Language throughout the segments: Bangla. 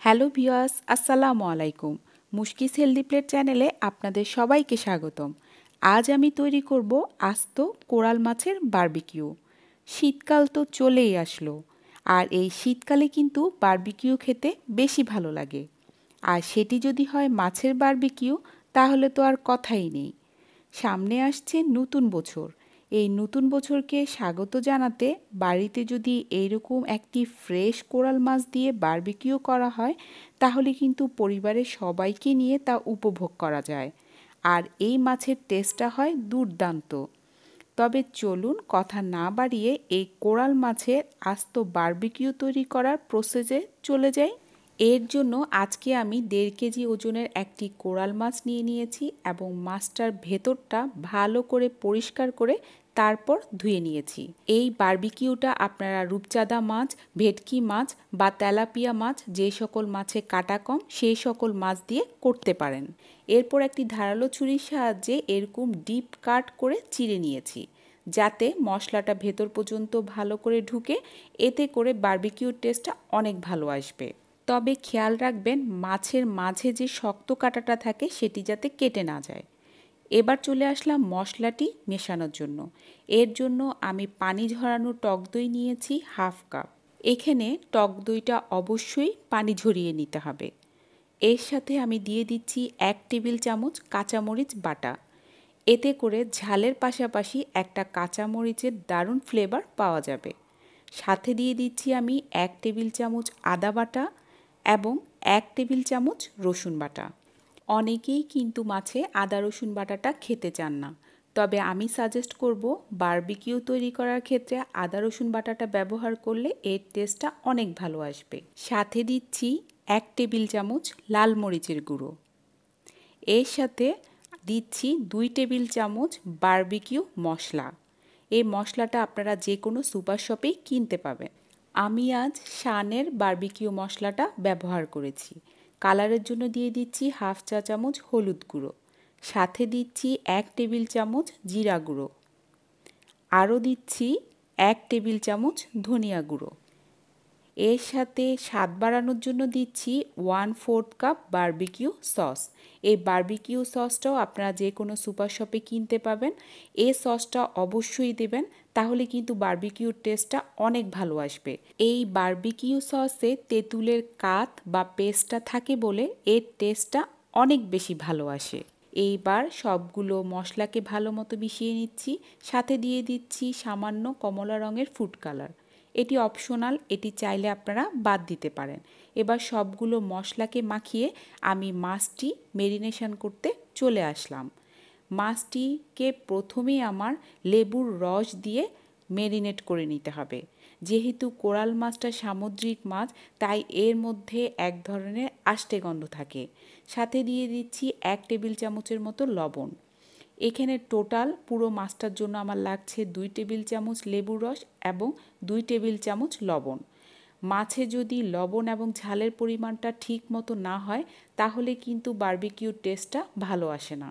হ্যালো ভিউয়ার্স, আসসালামু আলাইকুম। মুশকিস হেলদি প্লেট চ্যানেলে আপনাদের সবাইকে স্বাগতম। আজ আমি তৈরি করব আস্ত কোরাল মাছের বারবিকিউ। শীতকাল তো চলেই আসলো, আর এই শীতকালে কিন্তু বারবিকিউ খেতে বেশি ভালো লাগে। আর সেটি যদি হয় মাছের বারবিকিউ, তাহলে তো আর কথাই নেই। সামনে আসছে নতুন বছর। এই নতুন বছরকে স্বাগত জানাতে বাড়িতে যদি এইরকম একটি ফ্রেশ কোরাল মাছ দিয়ে বারবিকিউ করা হয়, তাহলে কিন্তু পরিবারের সবাইকে নিয়ে তা উপভোগ করা যায়। আর এই মাছের টেস্টটা হয় দুর্দান্ত। তবে চলুন কথা না বাড়িয়ে এই কোরাল মাছের আস্ত বারবিকিউ তৈরি করার প্রসেসে চলে যাই। এর জন্য আজকে আমি 1.5 কেজি ওজনের একটি কোরাল মাছ নিয়ে নিয়েছি এবং মাছটার ভেতরটা ভালো করে পরিষ্কার করে তারপর ধুয়ে নিয়েছি। এই বারবিকিউটা আপনারা রূপচাঁদা মাছ, ভেটকি মাছ বা তেলাপিয়া মাছ, যে সকল মাছে কাটা কম সেই সকল মাছ দিয়ে করতে পারেন। এরপর একটি ধারালো ছুরির সাহায্যে এরকম ডিপ কাট করে চিড়ে নিয়েছি, যাতে মশলাটা ভেতর পর্যন্ত ভালো করে ঢুকে, এতে করে বারবিকিউর টেস্টটা অনেক ভালো আসবে। তবে খেয়াল রাখবেন মাছের মাঝে যে শক্ত কাঁটাটা থাকে সেটি যাতে কেটে না যায়। এবার চলে আসলাম মশলাটি মেশানোর জন্য। এর জন্য আমি পানি ঝরানো টক দই নিয়েছি 1/2 কাপ। এখানে টক দইটা অবশ্যই পানি ঝরিয়ে নিতে হবে। এর সাথে আমি দিয়ে দিচ্ছি 1 টেবিল চামচ কাঁচামরিচ বাটা। এতে করে ঝালের পাশাপাশি একটা কাঁচামরিচের দারুণ ফ্লেভার পাওয়া যাবে। সাথে দিয়ে দিচ্ছি আমি 1 টেবিল চামচ আদা বাটা এবং 1 টেবিল চামচ রসুন বাটা। অনেকেই কিন্তু মাছে আদা রসুন বাটাটা খেতে চান না, তবে আমি সাজেস্ট করব বারবিকিউ তৈরি করার ক্ষেত্রে আদা রসুন বাটাটা ব্যবহার করলে এর টেস্টটা অনেক ভালো আসবে। সাথে দিচ্ছি 1 টেবিল চামচ লাল মরিচের গুঁড়ো। এর সাথে দিচ্ছি 2 টেবিল চামচ বারবিকিউ মশলা। এই মশলাটা আপনারা যে কোনো সুপার শপেই কিনতে পাবেন। আমি আজ শানের বারবিকিউ মশলাটা ব্যবহার করেছি। কালারের জন্য দিয়ে দিচ্ছি 1/2 চা চামচ হলুদ গুঁড়ো। সাথে দিচ্ছি 1 টেবিল চামচ জিরা গুঁড়ো। আরও দিচ্ছি 1 টেবিল চামচ ধনিয়া গুঁড়ো। এর সাথে স্বাদ বাড়ানোর জন্য দিচ্ছি 1/4 কাপ বারবিকিউ সস। এই বারবিকিউ সসটাও আপনারা যে কোনো সুপার শপে কিনতে পাবেন। এই সসটা অবশ্যই দেবেন, তাহলে কিন্তু বারবিকিউর টেস্টটা অনেক ভালো আসবে। এই বারবিকিউ সসে তেঁতুলের কাত বা পেস্টটা থাকে বলে এর টেস্টটা অনেক বেশি ভালো আসে। এইবার সবগুলো মশলাকে ভালো মতো মিশিয়ে নিচ্ছি। সাথে দিয়ে দিচ্ছি সামান্য কমলা রঙের ফুড কালার। এটি অপশনাল, এটি চাইলে আপনারা বাদ দিতে পারেন। এবার সবগুলো মশলাকে মাখিয়ে আমি মাছটি মেরিনেশন করতে চলে আসলাম। মাছটিকে প্রথমেই আমার লেবুর রস দিয়ে মেরিনেট করে নিতে হবে। যেহেতু কোরাল মাছটা সামুদ্রিক মাছ, তাই এর মধ্যে এক ধরনের আষ্টে গন্ধ থাকে। সাথে দিয়ে দিচ্ছি 1 টেবিল চামচের মতো লবণ। এখানে টোটাল পুরো মাছটার জন্য আমার লাগছে 2 টেবিল চামচ লেবুর রস এবং 2 টেবিল চামচ লবণ। মাছে যদি লবণ এবং ঝালের পরিমাণটা ঠিক মতো না হয়, তাহলে কিন্তু বারবিকিউর টেস্টটা ভালো আসে না।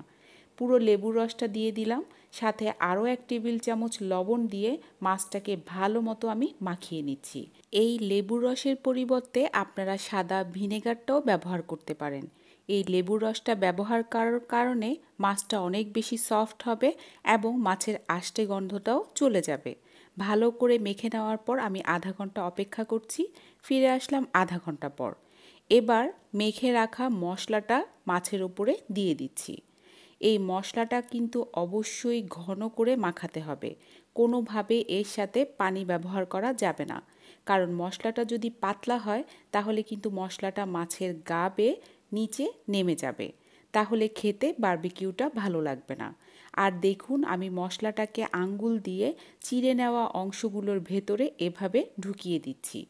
পুরো লেবুর রসটা দিয়ে দিলাম, সাথে আরও 1 টেবিল চামচ লবণ দিয়ে মাছটাকে ভালো মতো আমি মাখিয়ে নিচ্ছি। এই লেবুর রসের পরিবর্তে আপনারা সাদা ভিনেগারটাও ব্যবহার করতে পারেন। এই লেবুর রসটা ব্যবহার করার কারণে মাছটা অনেক বেশি সফট হবে এবং মাছের আষ্টে গন্ধটাও চলে যাবে। ভালো করে মেখে নেওয়ার পর আমি আধা ঘন্টা অপেক্ষা করছি। ফিরে আসলাম আধা ঘন্টা পর। এবার মেখে রাখা মশলাটা মাছের উপরে দিয়ে দিচ্ছি। এই মশলাটা কিন্তু অবশ্যই ঘন করে মাখাতে হবে। কোনোভাবে এর সাথে পানি ব্যবহার করা যাবে না, কারণ মশলাটা যদি পাতলা হয় তাহলে কিন্তু মশলাটা মাছের গা বেয়ে নিচে নেমে যাবে, তাহলে খেতে বারবিকিউটা ভালো লাগবে না। আর দেখুন আমি মশলাটাকে আঙ্গুল দিয়ে চিড়ে নেওয়া অংশগুলোর ভেতরে এভাবে ঢুকিয়ে দিচ্ছি,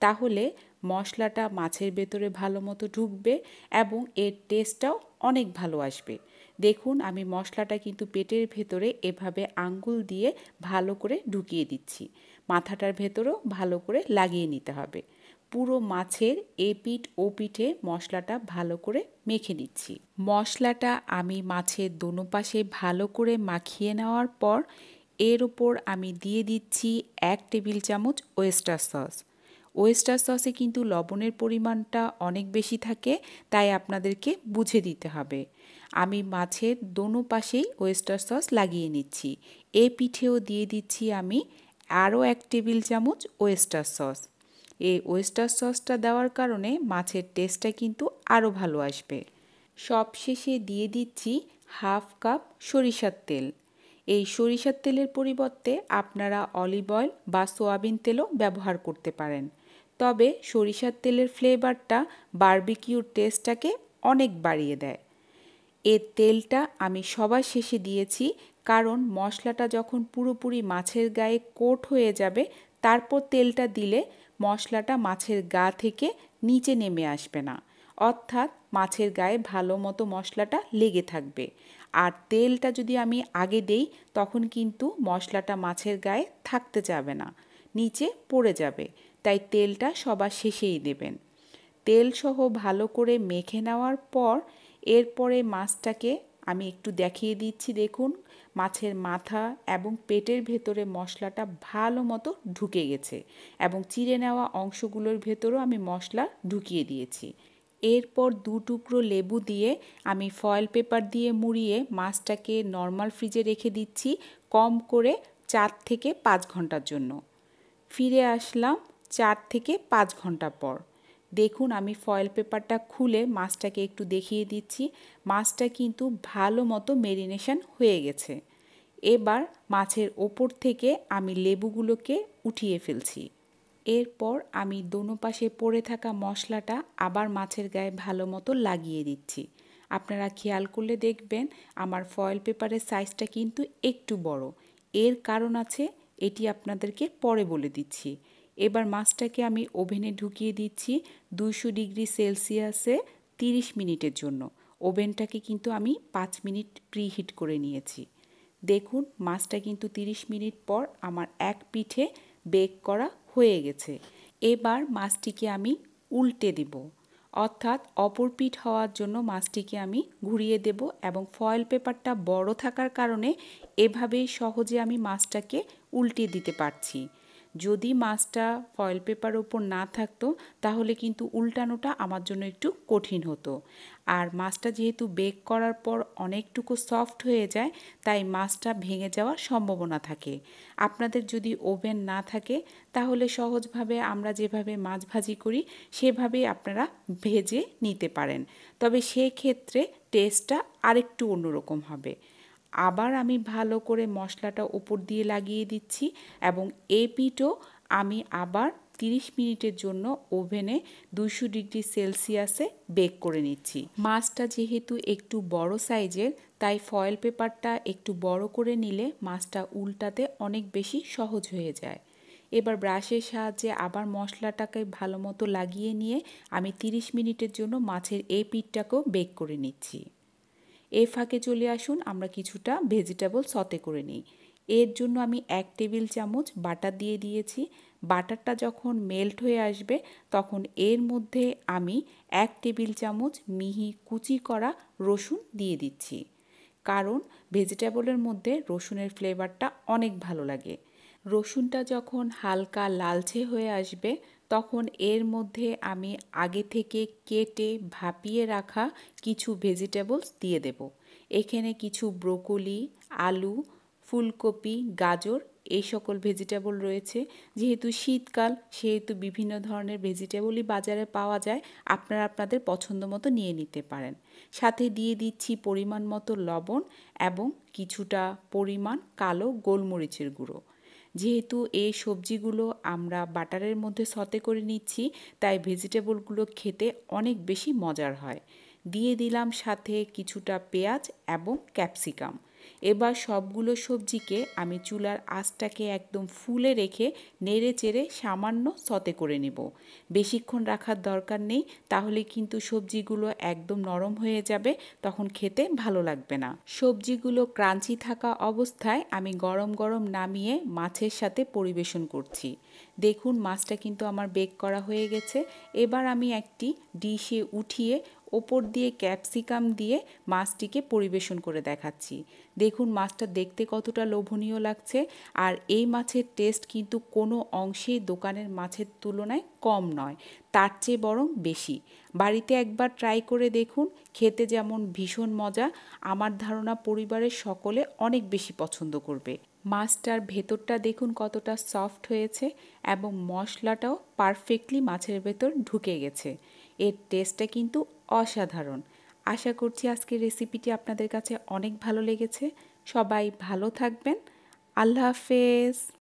তাহলে মশলাটা মাছের ভেতরে ভালো মতো ঢুকবে এবং এর টেস্টটাও অনেক ভালো আসবে। দেখুন আমি মশলাটা কিন্তু পেটের ভেতরে এভাবে আঙ্গুল দিয়ে ভালো করে ঢুকিয়ে দিচ্ছি। মাথাটার ভেতরেও ভালো করে লাগিয়ে নিতে হবে। পুরো মাছের এপিঠ ও পিঠে মশলাটা ভালো করে মেখে নিচ্ছি। মশলাটা আমি মাছের দোনো পাশে ভালো করে মাখিয়ে নেওয়ার পর এর ওপর আমি দিয়ে দিচ্ছি 1 টেবিল চামচ ওয়েস্টার সস। ওয়েস্টার সসে কিন্তু লবণের পরিমাণটা অনেক বেশি থাকে, তাই আপনাদেরকে বুঝে দিতে হবে। আমি মাছের দোনো পাশেই ওয়েস্টার সস লাগিয়ে নিচ্ছি। এই পিঠেও দিয়ে দিচ্ছি আমি আরও 1 টেবিল চামচ ওয়েস্টার সস। এই ওয়েস্টার সসটা দেওয়ার কারণে মাছের টেস্টটা কিন্তু আরও ভালো আসবে। সবশেষে দিয়ে দিচ্ছি হাফ কাপ সরিষার তেল। এই সরিষার তেলের পরিবর্তে আপনারা অলিভ অয়েল বা সয়াবিন তেলও ব্যবহার করতে পারেন। তবে সরিষার তেলের ফ্লেভারটা বারবিকিউর টেস্টটাকে অনেক বাড়িয়ে দেয়। এর তেলটা আমি সবার শেষে দিয়েছি, কারণ মশলাটা যখন পুরোপুরি মাছের গায়ে কোট হয়ে যাবে তারপর তেলটা দিলে মশলাটা মাছের গা থেকে নিচে নেমে আসবে না, অর্থাৎ মাছের গায়ে ভালো মতো মশলাটা লেগে থাকবে। আর তেলটা যদি আমি আগে দেই তখন কিন্তু মশলাটা মাছের গায়ে থাকতে যাবে না, নিচে পড়ে যাবে। তাই তেলটা সবার শেষেই দেবেন। তেল সহ ভালো করে মেখে নেওয়ার পর এরপরে মাছটাকে আমি একটু দেখিয়ে দিচ্ছি। দেখুন মাছের মাথা এবং পেটের ভেতরে মশলাটা ভালো মতো ঢুকে গেছে এবং চিড়ে নেওয়া অংশগুলোর ভেতরেও আমি মশলা ঢুকিয়ে দিয়েছি। এরপর 2 টুকরো লেবু দিয়ে আমি ফয়েল পেপার দিয়ে মুড়িয়ে মাছটাকে নর্মাল ফ্রিজে রেখে দিচ্ছি কম করে 4 থেকে 5 ঘন্টার জন্য। ফিরে আসলাম 4 থেকে 5 ঘন্টা পর। দেখুন আমি ফয়েল পেপারটা খুলে মাছটাকে একটু দেখিয়ে দিচ্ছি। মাছটা কিন্তু ভালো মতো মেরিনেশন হয়ে গেছে। এবার মাছের ওপর থেকে আমি লেবুগুলোকে উঠিয়ে ফেলছি। এরপর আমি দোনো পাশে পড়ে থাকা মশলাটা আবার মাছের গায়ে ভালো মতো লাগিয়ে দিচ্ছি। আপনারা খেয়াল করলে দেখবেন আমার ফয়েল পেপারের সাইজটা কিন্তু একটু বড়। এর কারণ আছে, এটি আপনাদেরকে পরে বলে দিচ্ছি। এবার মাছটাকে আমি ওভেনে ঢুকিয়ে দিচ্ছি 200 ডিগ্রি সেলসিয়াসে 30 মিনিটের জন্য। ওভেনটাকে কিন্তু আমি 5 মিনিট প্রিহিট করে নিয়েছি। দেখুন মাছটা কিন্তু 30 মিনিট পর আমার এক পিঠে বেক করা হয়ে গেছে। এবার মাছটিকে আমি উল্টে দেব, অর্থাৎ অপর পিঠ হওয়ার জন্য মাছটিকে আমি ঘুরিয়ে দেব এবং ফয়েল পেপারটা বড় থাকার কারণে এভাবেই সহজে আমি মাছটাকে উল্টে দিতে পারছি। যদি মাছটা ফয়েল পেপারের উপর না থাকতো তাহলে কিন্তু উল্টানোটা আমার জন্য একটু কঠিন হতো। আর মাছটা যেহেতু বেক করার পর অনেকটুকু সফট হয়ে যায়, তাই মাছটা ভেঙে যাওয়ার সম্ভাবনা থাকে। আপনাদের যদি ওভেন না থাকে তাহলে সহজভাবে আমরা যেভাবে মাছ ভাজি করি সেভাবেই আপনারা ভেজে নিতে পারেন, তবে সেক্ষেত্রে টেস্টটা আরেকটু অন্যরকম হবে। আবার আমি ভালো করে মশলাটা উপর দিয়ে লাগিয়ে দিচ্ছি এবং এই পিঠও আমি আবার 30 মিনিটের জন্য ওভেনে 200 ডিগ্রি সেলসিয়াসে বেক করে নিচ্ছি। মাছটা যেহেতু একটু বড় সাইজের, তাই ফয়েল পেপারটা একটু বড় করে নিলে মাছটা উল্টাতে অনেক বেশি সহজ হয়ে যায়। এবার ব্রাশের সাহায্যে আবার মশলাটাকে ভালো মতো লাগিয়ে নিয়ে আমি 30 মিনিটের জন্য মাছের এই পিঠটাকেও বেক করে নিচ্ছি। এই ফাঁকে চলে আসুন আমরা কিছুটা ভেজিটেবল সতে করে নিই। এর জন্য আমি 1 টেবিল চামচ বাটার দিয়ে দিয়েছি। বাটারটা যখন মেল্ট হয়ে আসবে তখন এর মধ্যে আমি 1 টেবিল চামচ মিহি কুচি করা রসুন দিয়ে দিচ্ছি, কারণ ভেজিটেবলের মধ্যে রসুনের ফ্লেভারটা অনেক ভালো লাগে। রসুনটা যখন হালকা লালচে হয়ে আসবে তখন এর মধ্যে আমি আগে থেকে কেটে ভাপিয়ে রাখা কিছু ভেজিটেবলস দিয়ে দেব। এখানে কিছু ব্রোকলি, আলু, ফুলকপি, গাজর এই সকল ভেজিটেবল রয়েছে। যেহেতু শীতকাল সেহেতু বিভিন্ন ধরনের ভেজিটেবলই বাজারে পাওয়া যায়, আপনারা আপনাদের পছন্দ মতো নিয়ে নিতে পারেন। সাথে দিয়ে দিচ্ছি পরিমাণ মতো লবণ এবং কিছুটা পরিমাণ কালো গোলমরিচের গুঁড়ো। যেহেতু এই সবজিগুলো আমরা বাটারের মধ্যে সতে করে নিচ্ছি, তাই ভেজিটেবলগুলো খেতে অনেক বেশি মজার হয়। দিয়ে দিলাম সাথে কিছুটা পেঁয়াজ এবং ক্যাপসিকাম। এবার সবগুলো সবজিকে আমি চুলার আঁচটাকে একদম ফুলে রেখে নেড়ে চেড়ে সামান্য সতে করে নেব। বেশিক্ষণ রাখার দরকার নেই, তাহলে কিন্তু সবজিগুলো একদম নরম হয়ে যাবে, তখন খেতে ভালো লাগবে না। সবজিগুলো ক্রাঞ্চি থাকা অবস্থায় আমি গরম গরম নামিয়ে মাছের সাথে পরিবেশন করছি। দেখুন মাছটা কিন্তু আমার বেক করা হয়ে গেছে। এবার আমি একটি ডিশে উঠিয়ে ওপর দিয়ে ক্যাপসিকাম দিয়ে মাছটিকে পরিবেশন করে দেখাচ্ছি। দেখুন মাছটা দেখতে কতটা লোভনীয় লাগছে, আর এই মাছের টেস্ট কিন্তু কোনো অংশেই দোকানের মাছের তুলনায় কম নয়, তার চেয়ে বরং বেশি। বাড়িতে একবার ট্রাই করে দেখুন, খেতে যেমন ভীষণ মজা, আমার ধারণা পরিবারের সকলে অনেক বেশি পছন্দ করবে। মাছটার ভেতরটা দেখুন কতটা সফট হয়েছে এবং মশলাটাও পারফেক্টলি মাছের ভেতর ঢুকে গেছে। এর টেস্টটা কিন্তু অসাধারণ। আশা করছি আজকের রেসিপিটি আপনাদের কাছে অনেক ভালো লেগেছে। সবাই ভালো থাকবেন। আল্লাহ হাফেজ।